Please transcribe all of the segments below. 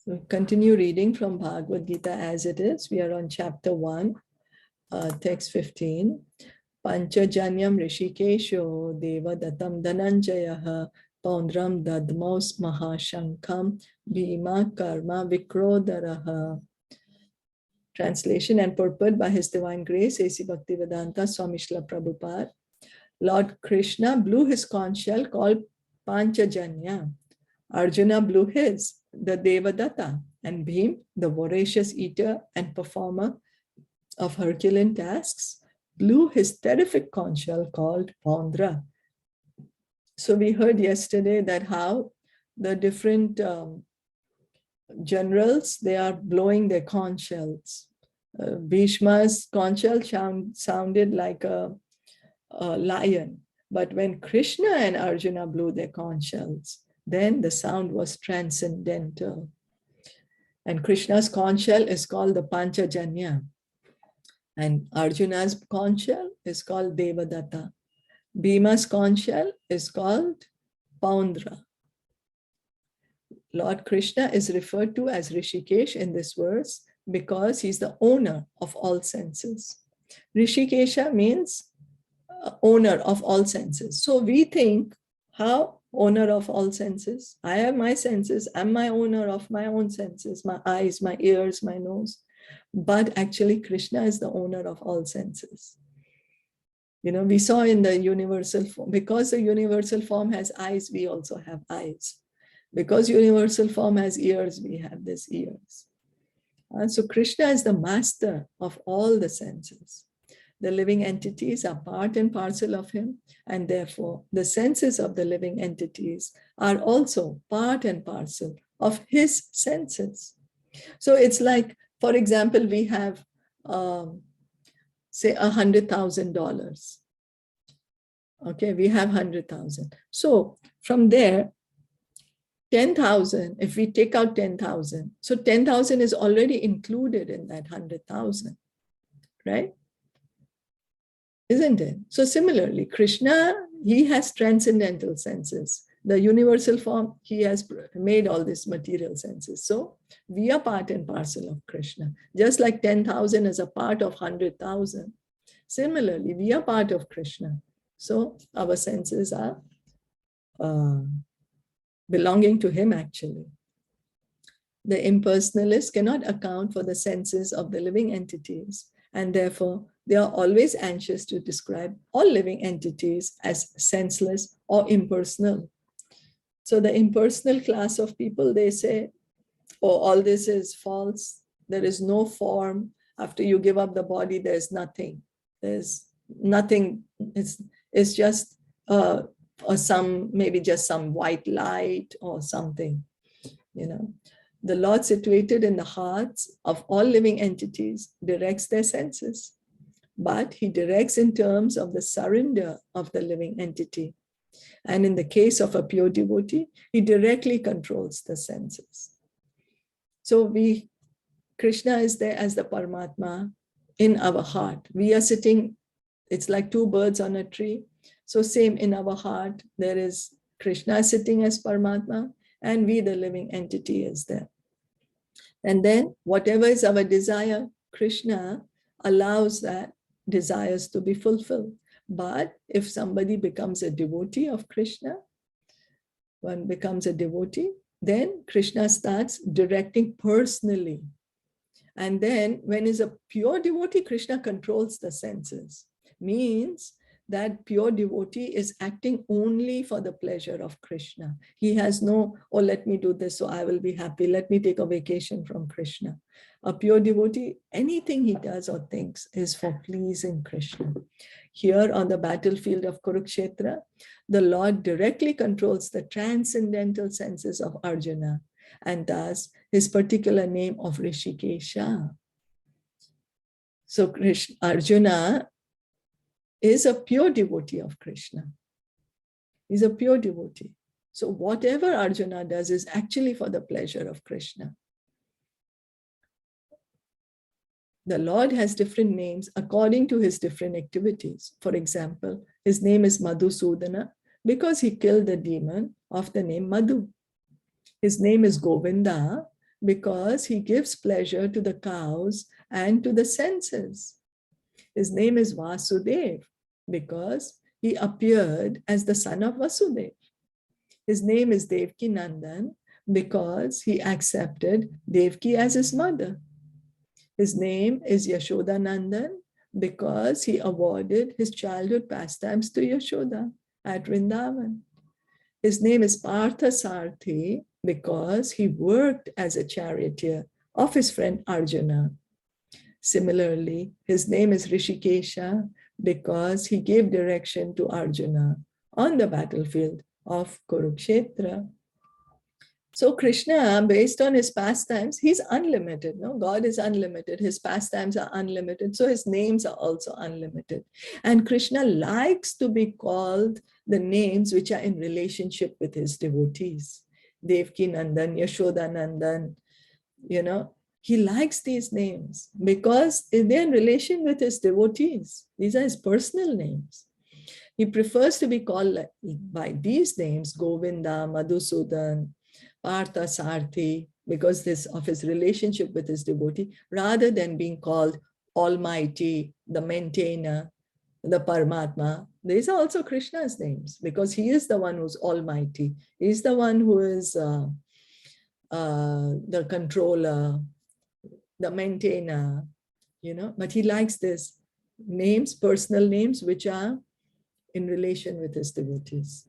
So continue reading from Bhagavad Gita as it is. We are on chapter 1, text 15. Panchajanyam Rishikesho Devadatam Dhananjayaha Paundram Dadmaus Mahashankam Bhima Karma Vikrodaraha. Translation and purport by His Divine Grace, A.C. Bhaktivedanta Swami Srila Prabhupada. Lord Krishna blew his conch shell called Panchajanya. Arjuna blew his, the Devadatta, and Bhim, the voracious eater and performer of Herculean tasks, blew his terrific conch shell called Paundra. So we heard yesterday that how the different generals, they are blowing their conch shells. Bhishma's conch shell sounded like a lion, but when Krishna and Arjuna blew their conch shells, then the sound was transcendental. And Krishna's conch shell is called the Panchajanya. And Arjuna's conch shell is called Devadatta. Bhima's conch shell is called Paundra. Lord Krishna is referred to as Rishikesh in this verse because he's the owner of all senses. Rishikesha means owner of all senses. So we think, how owner of all senses? I have my senses. I'm my owner of my own senses, my eyes, my ears, my nose. But actually, Krishna is the owner of all senses. You know, we saw in the universal form, because the universal form has eyes, we also have eyes. Because universal form has ears, we have these ears. So Krishna is the master of all the senses. The living entities are part and parcel of him, and therefore the senses of the living entities are also part and parcel of his senses. So it's like, for example, we have, say, $100,000. Okay, we have 100,000. So from there, 10,000, if we take out 10,000, so 10,000 is already included in that 100,000, right? Isn't it? So similarly, Krishna, he has transcendental senses. The universal form, he has made all these material senses. So we are part and parcel of Krishna. Just like 10,000 is a part of 100,000. Similarly, we are part of Krishna. So our senses are belonging to him actually. The impersonalists cannot account for the senses of the living entities, and therefore they are always anxious to describe all living entities as senseless or impersonal. So the impersonal class of people, they say, oh, all this is false. There is no form. After you give up the body, there's nothing. There's nothing. It's just or some, maybe just some white light or something, you know. The Lord situated in the hearts of all living entities directs their senses, but he directs in terms of the surrender of the living entity. And in the case of a pure devotee, he directly controls the senses. So Krishna is there as the Paramatma in our heart. We are sitting, it's like two birds on a tree. So same in our heart, there is Krishna sitting as Paramatma, and we, the living entity, is there. And then whatever is our desire, Krishna allows that desires to be fulfilled. But if somebody becomes a devotee of Krishna, one becomes a devotee, then Krishna starts directing personally. And then when is a pure devotee, Krishna controls the senses. Means that pure devotee is acting only for the pleasure of Krishna. He has no, oh, let me do this so I will be happy. Let me take a vacation from Krishna. A pure devotee, anything he does or thinks is for pleasing Krishna. Here on the battlefield of Kurukshetra, the Lord directly controls the transcendental senses of Arjuna, and thus his particular name of Rishikesha. So Arjuna is a pure devotee of Krishna. He's a pure devotee. So whatever Arjuna does is actually for the pleasure of Krishna. The Lord has different names according to his different activities. For example, his name is Madhusudana because he killed the demon of the name Madhu. His name is Govinda because he gives pleasure to the cows and to the senses. His name is Vasudev because he appeared as the son of Vasudev. His name is Devki Nandan because he accepted Devki as his mother. His name is Yashoda Nandan because he awarded his childhood pastimes to Yashoda at Vrindavan. His name is Partha Sarthi because he worked as a charioteer of his friend Arjuna. Similarly, his name is Rishikesha because he gave direction to Arjuna on the battlefield of Kurukshetra. So Krishna, based on his pastimes, he's unlimited. No, God is unlimited. His pastimes are unlimited. So his names are also unlimited. And Krishna likes to be called the names which are in relationship with his devotees. Devki Nandan, Yashoda Nandan, he likes these names because they're in relation with his devotees. These are his personal names. He prefers to be called by these names, Govinda, Madhusudan, Partha Sarthi, because of his relationship with his devotee, rather than being called Almighty, the Maintainer, the Paramatma. These are also Krishna's names because he is the one who's Almighty. He's the one who is the controller, the maintainer, but he likes this names, personal names, which are in relation with his devotees.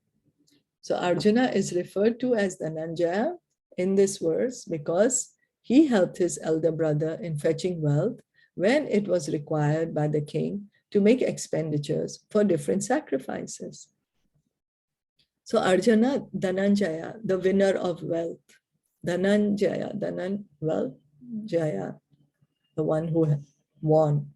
So Arjuna is referred to as Dhananjaya in this verse because he helped his elder brother in fetching wealth when it was required by the king to make expenditures for different sacrifices. So Arjuna, Dhananjaya, the winner of wealth. Dhananjaya, wealth, Jaya, the one who won.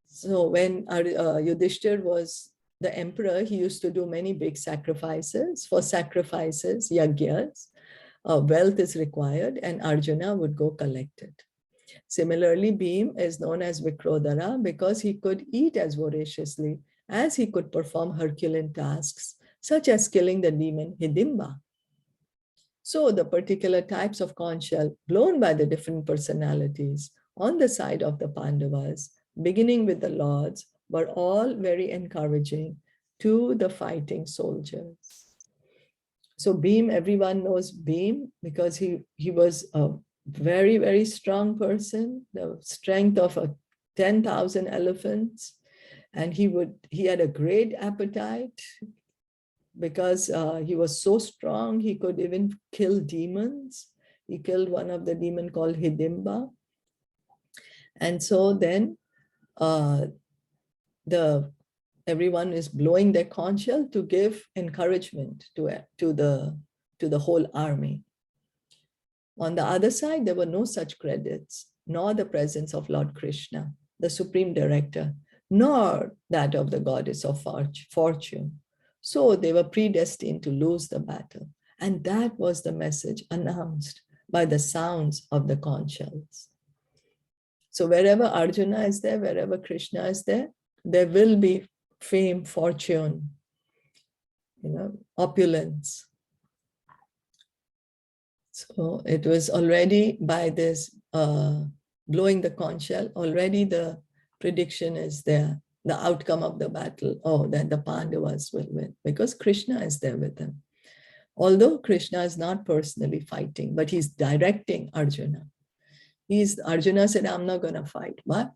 So when Yudhishthir was the emperor, he used to do many big sacrifices. For sacrifices, yagyas, wealth is required and Arjuna would go collect it. Similarly, Bhim is known as Vikrodhara because he could eat as voraciously as he could perform Herculean tasks, such as killing the demon Hidimba. So the particular types of conch shell blown by the different personalities on the side of the Pandavas, beginning with the lords, were all very encouraging to the fighting soldiers. So Bhim, everyone knows Bhim because he was a very, very strong person, the strength of 10,000 elephants. And he had a great appetite because he was so strong, he could even kill demons. He killed one of the demons called Hidimba. And so then everyone is blowing their conch shell to give encouragement to the whole army. On the other side, there were no such credits, nor the presence of Lord Krishna, the Supreme Director, nor that of the goddess of fortune. So they were predestined to lose the battle. And that was the message announced by the sounds of the conch shells. So wherever Arjuna is there, wherever Krishna is there, there will be fame, fortune, opulence. So it was already by this blowing the conch shell, already the prediction is there, the outcome of the battle, that the Pandavas will win because Krishna is there with them. Although Krishna is not personally fighting, but he's directing Arjuna. Arjuna said, I'm not going to fight, but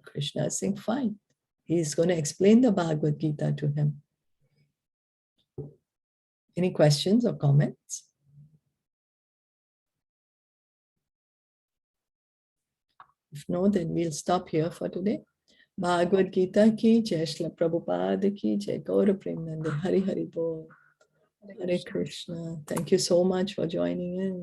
Krishna is saying, fine. He's going to explain the Bhagavad Gita to him. Any questions or comments? If no, then we'll stop here for today. Bhagavad Gita ki jai, Srila Prabhupada ki jai, Gaura Premanande, Hari Hari Bol. Hare Krishna. Thank you so much for joining in.